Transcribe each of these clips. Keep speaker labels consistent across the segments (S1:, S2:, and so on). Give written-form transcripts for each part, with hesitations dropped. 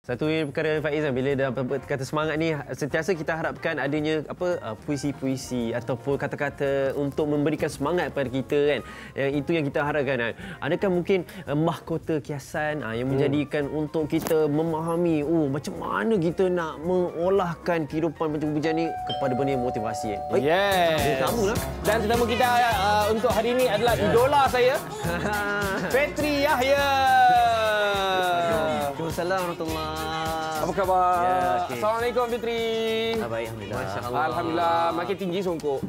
S1: Satu perkara Faiz, bila dah kata semangat ni, sentiasa kita harapkan adanya puisi-puisi ataupun kata-kata untuk memberikan semangat pada kita kan. Itu yang kita harapkan kan. Adakah mungkin mahkota kiasan yang menjadikan untuk kita memahami macam mana kita nak mengolahkan kehidupan macam ni kepada benda yang motivasi kan.
S2: Yes.
S1: Kamulah.
S2: Dan tetamu kita untuk hari ini adalah idola saya, Fitri Yahya.
S1: Waalaikumsalam warahmatullahi.
S2: Apa khabar?
S1: Ya, okay.
S2: Assalamualaikum Fitri.
S1: Baik, alhamdulillah.
S2: Masya-Allah. Alhamdulillah, makin tinggi songkok.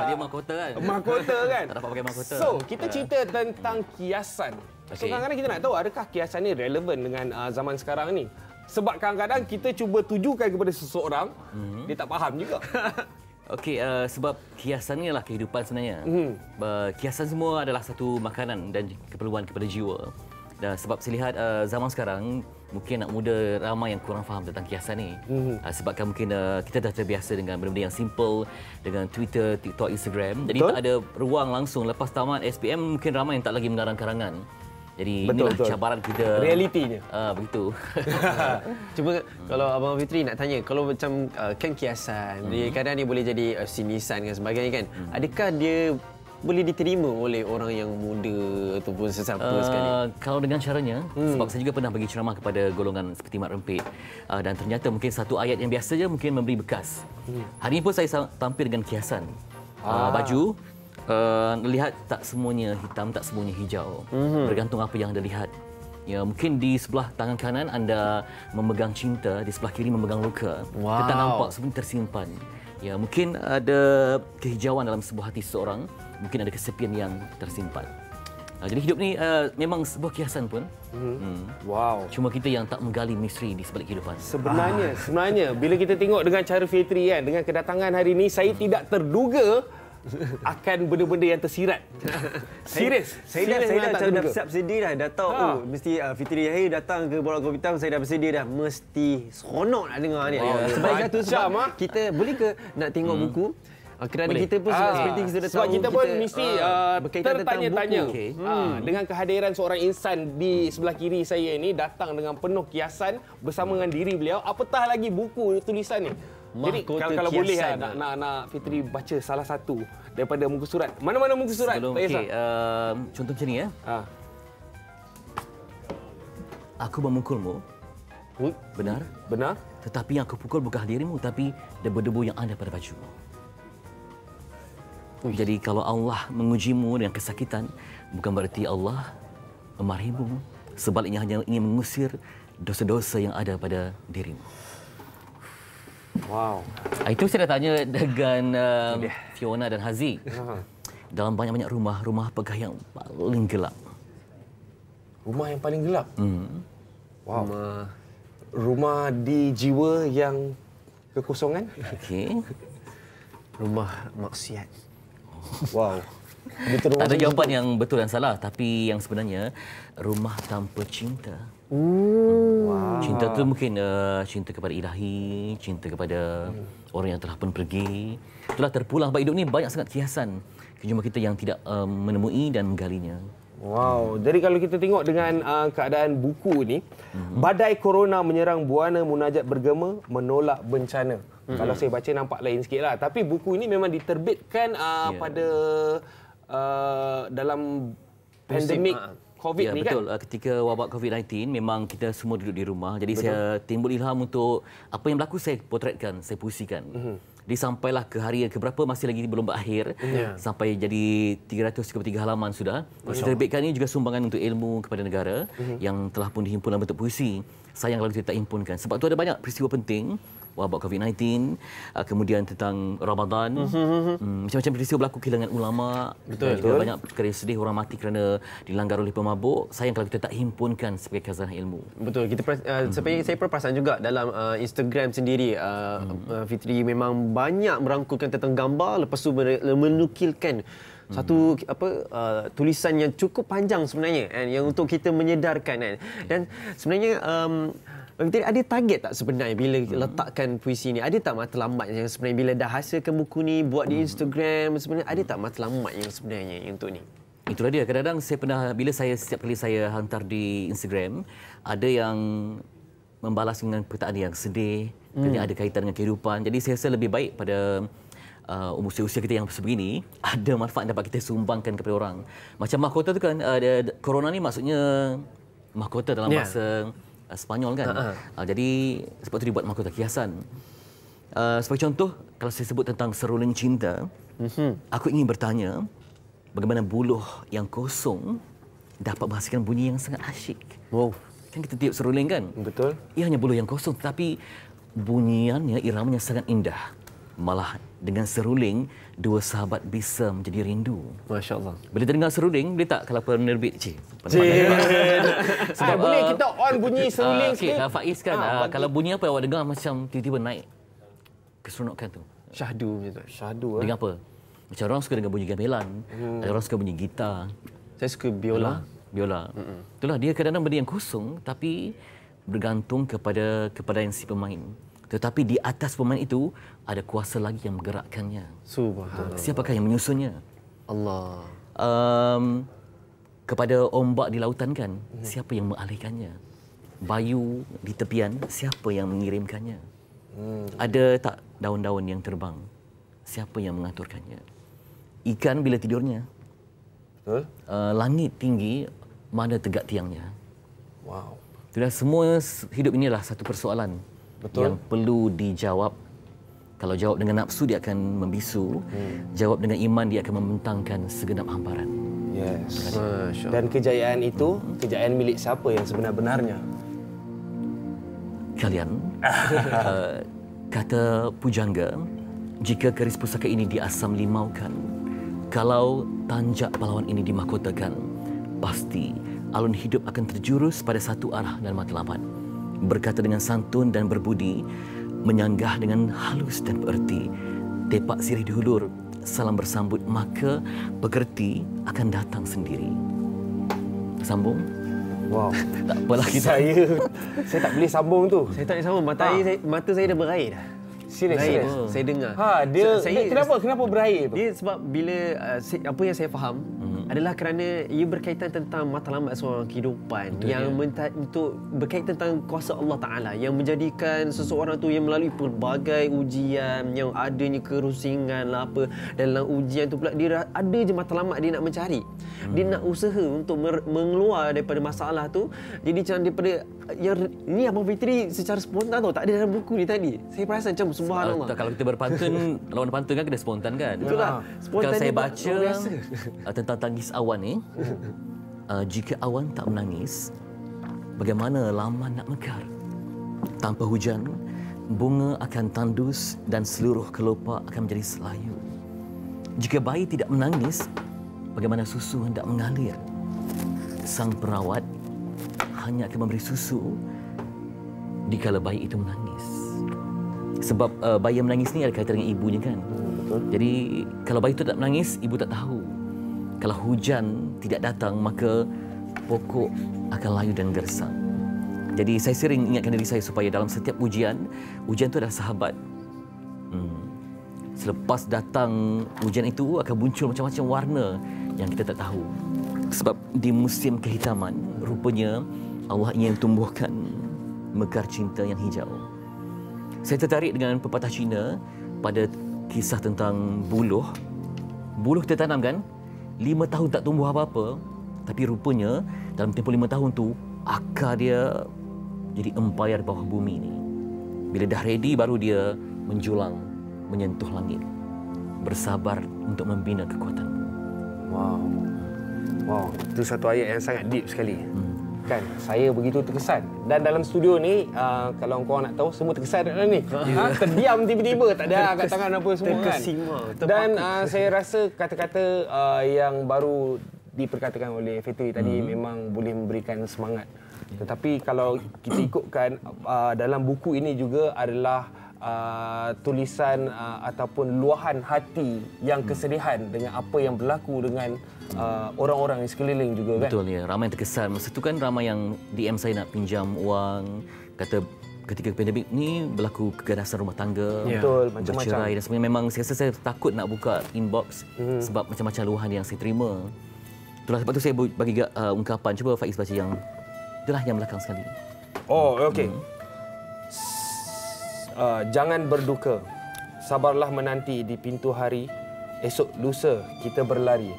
S3: Dia mahkota kan?
S2: Mahkota kan?
S3: Tak dapat pakai mahkota.
S2: So, kita cerita tentang kiasan. So, kadang-kadang kita nak tahu adakah kiasan ni relevan dengan zaman sekarang ni? Sebab kadang-kadang kita cuba tujukan kepada seseorang, dia tak faham juga.
S3: Okey, sebab kiasan ni adalah kehidupan sebenarnya. Kiasan semua adalah satu makanan dan keperluan kepada jiwa. Dan sebab saya lihat zaman sekarang, mungkin anak muda ramai yang kurang faham tentang kiasan ni. Sebabkan mungkin kita dah terbiasa dengan benda-benda yang simple, dengan Twitter, TikTok, Instagram. Jadi tak ada ruang langsung. Lepas tamat SPM, mungkin ramai yang tak lagi mengarang karangan. Jadi inilah cabaran kita.
S2: Realitinya.
S3: Begitu.
S1: Cuba kalau Abang Fitri nak tanya, kalau macam kan kiasan, dia kadang dia boleh jadi sinisan dan sebagainya kan. Adakah dia boleh diterima oleh orang yang muda ataupun sesiapa sekali?
S3: Kalau dengan caranya, sebab saya juga pernah bagi ceramah kepada golongan seperti Mat Rempit, dan ternyata mungkin satu ayat yang biasa saja mungkin memberi bekas. Hari ini pun saya tampil dengan kiasan baju. Lihat tak semuanya hitam, tak semuanya hijau. Bergantung apa yang anda lihat. Ya, mungkin di sebelah tangan kanan anda memegang cinta, di sebelah kiri memegang luka. Kita tak nampak sebenarnya tersimpan. Ya, mungkin ada kehijauan dalam sebuah hati seseorang, mungkin ada kesepian yang tersimpan. Jadi hidup ni memang sebuah kiasan pun.
S2: Wow.
S3: Cuma kita yang tak menggali misteri di sebalik kehidupan.
S2: Sebenarnya bila kita tengok dengan cara Fitri kan, dengan kedatangan hari ini, saya tidak terduga akan benda-benda yang tersirat. Serius.
S1: Saya dah siap sedia dah. Dah tahu mesti Fitri Yahya datang ke Bola Kopi Hitam, saya dah bersedia dah. Mesti seronok nak dengar ni. Sebab satu sebab kita boleh ke nak tengok buku? Kerana kita pun seperti kita dah tahu.
S2: Sebab kita pun mesti tertanya-tanya. Dengan kehadiran seorang insan di sebelah kiri saya ini, datang dengan penuh kiasan bersama dengan diri beliau. Apatah lagi buku tulisan ni. Jadi kalau boleh nak Fitri baca salah satu daripada muka surat. Mana-mana muka surat?
S3: Contoh macam ni ya. Aku memukulmu. Benar?
S2: Benar.
S3: Tetapi yang aku pukul bukan dirimu, tapi debu-debu yang ada pada bajumu. Jadi kalau Allah mengujimu dengan kesakitan, bukan berarti Allah memarahimu. Sebaliknya hanya ingin mengusir dosa-dosa yang ada pada dirimu.
S2: Wow.
S3: Itu saya dah tanya dengan Fiona dan Haziq. Dalam banyak-banyak rumah apakah yang paling gelap?
S2: Rumah yang paling gelap? Wow. Rumah di jiwa yang kekosongan?
S3: Okey.
S1: Rumah maksiat.
S2: Wow.
S3: Tak ada jawapan yang betul dan salah, tapi yang sebenarnya rumah tanpa cinta.
S2: Wow.
S3: Cinta tu mungkin cinta kepada ilahi, cinta kepada orang yang telah pun pergi. Itulah terpulang sebab hidup ni banyak sangat kiasan. Cuma kita yang tidak menemui dan menggalinya.
S2: Wow. Jadi kalau kita tengok dengan keadaan buku ni, badai corona menyerang Buana Munajat bergema menolak bencana. Kalau saya baca nampak lain sikitlah. Tapi buku ini memang diterbitkan pada dalam pandemik COVID ni
S3: betul.
S2: kan?
S3: Ketika wabak COVID-19 memang kita semua duduk di rumah. Jadi saya timbul ilham untuk apa yang berlaku saya potretkan, saya puisikan. Jadi sampailah ke hari yang keberapa, masih lagi belum berakhir. Sampai jadi 333 halaman sudah. Saya terbitkan ini juga sumbangan untuk ilmu kepada negara yang telah pun dihimpun dalam bentuk puisi. Sayang kalau kita tak himpunkan. Sebab tu ada banyak peristiwa penting. Wabak COVID-19, kemudian tentang Ramadan, macam-macam peristiwa berlaku, kehilangan ulama, juga banyak perkara sedih, orang mati kerana dilanggar oleh pemabuk. Sayang kalau kita tak himpunkan sebagai khazanah ilmu. Betul.
S1: Saya perasan juga dalam Instagram sendiri, Fitri memang banyak merangkulkan tentang gambar, lepas tu menukilkan satu tulisan yang cukup panjang sebenarnya, yang untuk kita menyedarkan. Dan sebenarnya ada target tak sebenarnya bila letakkan puisi ni? Ada tak matlamat yang sebenarnya bila dah hasilkan buku ni buat di Instagram, sebenarnya ada tak matlamat yang sebenarnya untuk ni?
S3: Itulah dia. Kadang-kadang saya pernah, bila setiap kali saya hantar di Instagram, ada yang membalas dengan perkataan yang sedih, yang ada kaitan dengan kehidupan. Jadi saya rasa lebih baik pada usia-usia kita yang sebegini, ada manfaat dapat kita sumbangkan kepada orang. Macam mahkota tu kan, corona ni maksudnya mahkota dalam bahasa Sepanyol kan. Jadi sebab tu dibuat mahkota kiasan. Sebagai contoh, kalau saya sebut tentang seruling cinta, aku ingin bertanya, bagaimana buluh yang kosong dapat menghasilkan bunyi yang sangat asyik.
S1: Wow.
S3: Kan kita tiup seruling kan?
S2: Betul.
S3: Ia hanya buluh yang kosong, tetapi bunyiannya, iramanya sangat indah. Malah dengan seruling, dua sahabat bisa menjadi rindu.
S1: Masya Allah.
S3: Bila terdengar seruling, boleh tak kalau penerbit?
S2: Sebab boleh kita on bunyi seruling
S3: sikit.
S2: sikit.
S3: Faiz kan, kalau bunyi apa awak dengar macam tiba-tiba naik keseronokan tu.
S1: Syahdu macam tu.
S2: Syahdu.
S3: Dengan apa? Macam orang suka dengan bunyi gamelan, ada orang suka bunyi gitar.
S1: Saya suka biola.
S3: Biola. Itulah dia kadang-kadang benda yang kosong tapi bergantung kepada yang si pemain. Tetapi di atas pemain itu ada kuasa lagi yang menggerakkannya.
S1: Subhanallah.
S3: Siapakah yang menyusunnya?
S1: Allah.
S3: Kepada ombak di lautan kan, siapa yang mengalihkannya? Bayu di tepian, siapa yang mengirimkannya? Ada tak daun-daun yang terbang? Siapa yang mengaturkannya? Ikan bila tidurnya?
S2: Betul.
S3: Langit tinggi, mana tegak tiangnya?
S2: Wow.
S3: Itulah, semua hidup ini adalah satu persoalan.
S2: Betul.
S3: Yang perlu dijawab. Kalau jawab dengan nafsu, dia akan membisu. Jawab dengan iman, dia akan membentangkan segenap hamparan.
S2: Yes.
S1: Masya Allah.
S2: Dan kejayaan itu, kejayaan milik siapa yang sebenar-benarnya?
S3: Kalian, kata pujangga, jika keris pusaka ini diasam limaukan, kalau tanjak pahlawan ini dimahkotakan, pasti alun hidup akan terjurus pada satu arah dan matlamat. Berkata dengan santun dan berbudi, menyanggah dengan halus dan bererti, tepak sirih dihulur, salam bersambut, maka pekerti akan datang sendiri. Sambung?
S2: Wow.
S3: Tak apalah kita.
S2: Saya tak boleh sambung tu.
S1: Saya tak boleh sama. Mata saya dah berair dah.
S2: Serius.
S1: Saya dengar.
S2: Kenapa berair tu?
S1: Dia sebab bila apa yang saya faham adalah kerana ia berkaitan tentang matlamat seorang kehidupan. Betul, yang untuk berkaitan tentang kuasa Allah Ta'ala yang menjadikan seseorang tu yang melalui pelbagai ujian, yang adanya kerusingan lah apa, dalam ujian tu pula dia ada je matlamat dia nak mencari. Dia nak usaha untuk mengeluar daripada masalah tu. Jadi macam daripada yang ni Abang Fitri secara spontan tau, tak ada dalam buku ni tadi. Saya perasan macam subhanallah.
S3: Kalau kita berpantun, lawan pantun kan kena spontan kan.
S1: Itulah.
S3: Kalau saya baca tentang tangis awan ni, jika awan tak menangis, bagaimana laman nak mekar? Tanpa hujan, bunga akan tandus dan seluruh kelopak akan menjadi selayu. Jika bayi tidak menangis, bagaimana susu hendak mengalir? Sang perawat hanya akan memberi susu dikala bayi itu menangis. Sebab bayi yang menangis ni ada kaitan dengan ibunya kan.
S2: Betul.
S3: Jadi kalau bayi itu tak menangis, ibu tak tahu. Kalau hujan tidak datang, maka pokok akan layu dan gersang. Jadi saya sering ingatkan diri saya supaya dalam setiap ujian itu adalah sahabat. Selepas datang ujian itu akan muncul macam-macam warna yang kita tak tahu. Sebab di musim kehitaman, rupanya Allah ingin tumbuhkan mekar cinta yang hijau. Saya tertarik dengan pepatah Cina pada kisah tentang buluh. Buluh kita tanam kan, 5 tahun tak tumbuh apa-apa, tapi rupanya dalam tempoh 5 tahun tu akar dia jadi empayar di bawah bumi ni. Bila dah ready baru dia menjulang menyentuh langit. Bersabar untuk membina kekuatanmu.
S2: Wow, itu satu ayat yang sangat deep sekali. Kan, saya begitu terkesan. Dan dalam studio ni, kalau korang nak tahu, semua terkesan dalam ni. Terdiam tiba-tiba, tak ada angkat tangan apa semua kan. Dan saya rasa kata-kata yang baru diperkatakan oleh Fitri tadi memang boleh memberikan semangat. Tetapi kalau kita ikutkan, dalam buku ini juga adalah tulisan ataupun luahan hati yang kesedihan dengan apa yang berlaku dengan orang-orang di sekeliling juga kan.
S3: Betul ya, ramai yang terkesan. Masa tu kan ramai yang DM saya nak pinjam wang, kata ketika pandemik ni berlaku keganasan rumah tangga,
S2: betul, macam-macam
S3: bercerai dan sebagainya. Memang saya rasa saya takut nak buka inbox sebab macam-macam luahan yang saya terima. Itulah sebab tu saya bagi ungkapan. Cuba Faiz baca yang itulah yang belakang sekali.
S2: Oh, okey. Jangan berduka. Sabarlah menanti di pintu hari. Esok lusa kita berlari.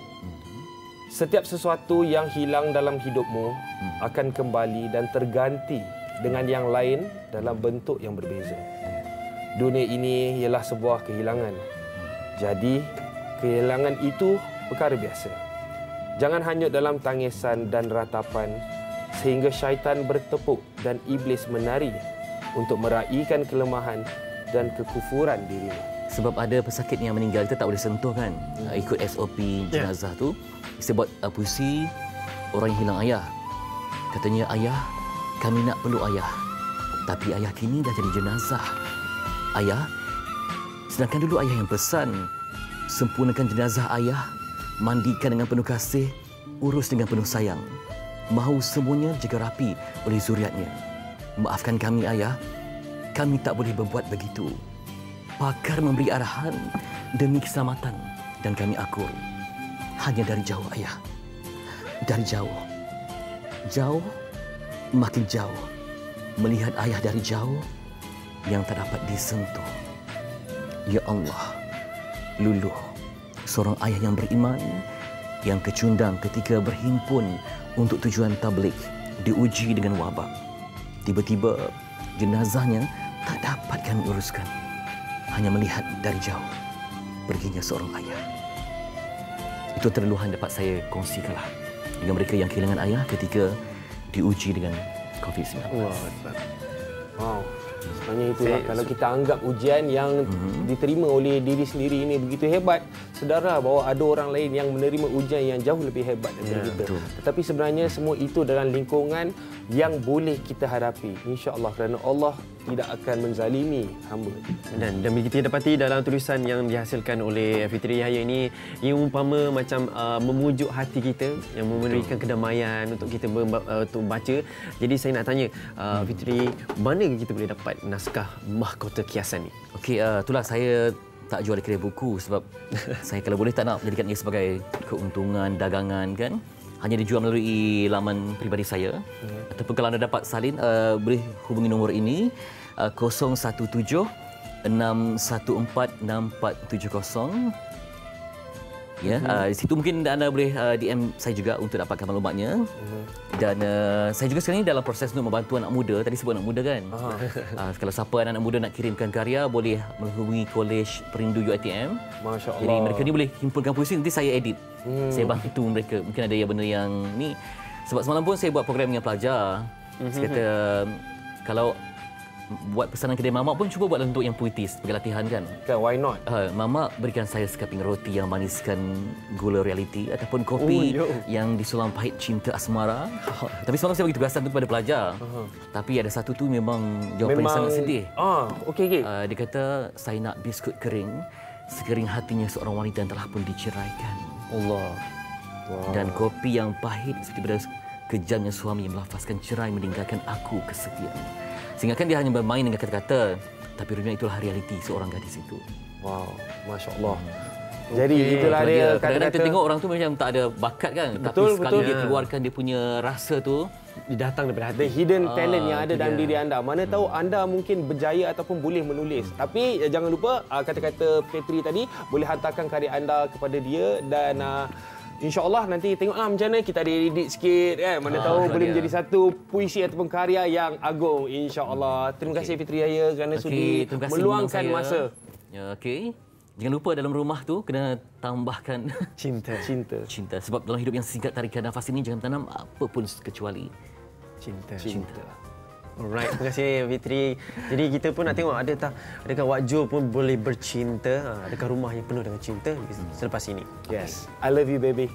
S2: Setiap sesuatu yang hilang dalam hidupmu akan kembali dan terganti dengan yang lain dalam bentuk yang berbeza. Dunia ini ialah sebuah kehilangan. Jadi, kehilangan itu perkara biasa. Jangan hanyut dalam tangisan dan ratapan sehingga syaitan bertepuk dan iblis menari untuk meraihkan kelemahan dan kekufuran dirimu.
S3: Sebab ada pesakit yang meninggal, kita tak boleh sentuh kan. Ikut SOP jenazah tu. Kita buat puisi orang yang hilang ayah. Katanya, ayah, kami nak peluk ayah. Tapi ayah kini dah jadi jenazah. Ayah, sedangkan dulu ayah yang pesan, sempurnakan jenazah ayah, mandikan dengan penuh kasih, urus dengan penuh sayang. Mahu semuanya jaga rapi oleh zuriatnya. Maafkan kami ayah, kami tak boleh berbuat begitu. Pakar memberi arahan demi keselamatan dan kami akur. Hanya dari jauh ayah. Dari jauh. Jauh, makin jauh. Melihat ayah dari jauh yang tak dapat disentuh. Ya Allah, luluh seorang ayah yang beriman, yang kecundang ketika berhimpun untuk tujuan tabligh, diuji dengan wabak. Tiba-tiba jenazahnya tak dapat kami uruskan. Hanya melihat dari jauh perginya seorang ayah. Itu terluhan dapat saya kongsikanlah dengan mereka yang kehilangan ayah ketika diuji dengan COVID-19.
S2: Wow. Sebenarnya itulah kalau kita anggap ujian yang diterima oleh diri sendiri ini begitu hebat, sedara bahawa ada orang lain yang menerima ujian yang jauh lebih hebat daripada kita.
S3: Betul.
S2: Tetapi sebenarnya semua itu dalam lingkungan yang boleh kita hadapi, insya-Allah, kerana Allah tidak akan menzalimi hamba.
S1: Dan kita dapati dalam tulisan yang dihasilkan oleh Fitri Yahya ini, ia umpama macam memujuk hati kita, yang memberikan kedamaian untuk kita untuk baca. Jadi saya nak tanya Fitri, mana kita boleh dapat naskah Mahkota Kiasan ni?
S3: Okey, itulah saya tak jual di kedai buku sebab saya kalau boleh tak nak menjadikan ia sebagai keuntungan dagangan kan. Hanya dijual melalui laman peribadi saya. Ataupun kalau anda dapat salin, boleh hubungi nombor ini 017 614 6470. Ya, di situ mungkin anda boleh DM saya juga untuk dapatkan maklumatnya. Dan saya juga sekarang ini dalam proses untuk membantu anak muda. Tadi sebut anak muda kan. Kalau siapa anak muda nak kirimkan karya, boleh menghubungi Kolej Perindu UiTM.
S2: Masya Allah.
S3: Jadi mereka ni boleh himpunkan puisi, nanti saya edit. Saya bantu mereka. Mungkin ada yang benda yang ni. Sebab semalam pun saya buat program dengan pelajar. Saya kata, kalau buat pesanan kedai mamak pun cuba buat dalam bentuk yang puitis sebagai latihan kan.
S2: Why not?
S3: Mamak berikan saya sekeping roti yang maniskan gula realiti ataupun kopi yang disulam pahit cinta asmara. Tapi semalam saya bagi tugasan tu kepada pelajar. Tapi ada satu tu memang jawapan yang sangat sedih.
S2: Okey.
S3: Dia kata, saya nak biskut kering sekering hatinya seorang wanita yang telah pun diceraikan.
S2: Allah.
S3: Dan kopi yang pahit seperti pada kejamnya suami yang melafazkan cerai meninggalkan aku kesepian. Sehingga kan dia hanya bermain dengan kata-kata, tapi rupanya itulah realiti seorang gadis itu.
S2: Wow, Masya Allah. Jadi itulah dia
S3: kata-kata. Kadang-kadang kita tengok orang tu macam tak ada bakat kan. Tapi sekali dia keluarkan dia punya rasa tu,
S1: dia datang daripada hati.
S2: The hidden talent yang ada dalam diri anda. Mana tahu anda mungkin berjaya ataupun boleh menulis. Tapi jangan lupa kata-kata Fitri tadi, boleh hantarkan karya anda kepada dia dan InsyaAllah nanti tengoklah macam mana kita ada edit sikit kan. Mana tahu boleh menjadi satu puisi ataupun karya yang agung insyaAllah. Terima kasih Fitri Yahya kerana sudi meluangkan masa.
S3: Okey. Jangan lupa dalam rumah tu kena tambahkan
S1: cinta.
S3: Sebab dalam hidup yang singkat tarikan nafas ini jangan tanam apa pun kecuali
S1: cinta. Alright, terima kasih Fitri. Jadi kita pun nak tengok adakah Wak Jo pun boleh bercinta, adakah rumahnya penuh dengan cinta selepas ini.
S2: Yes. I love you baby.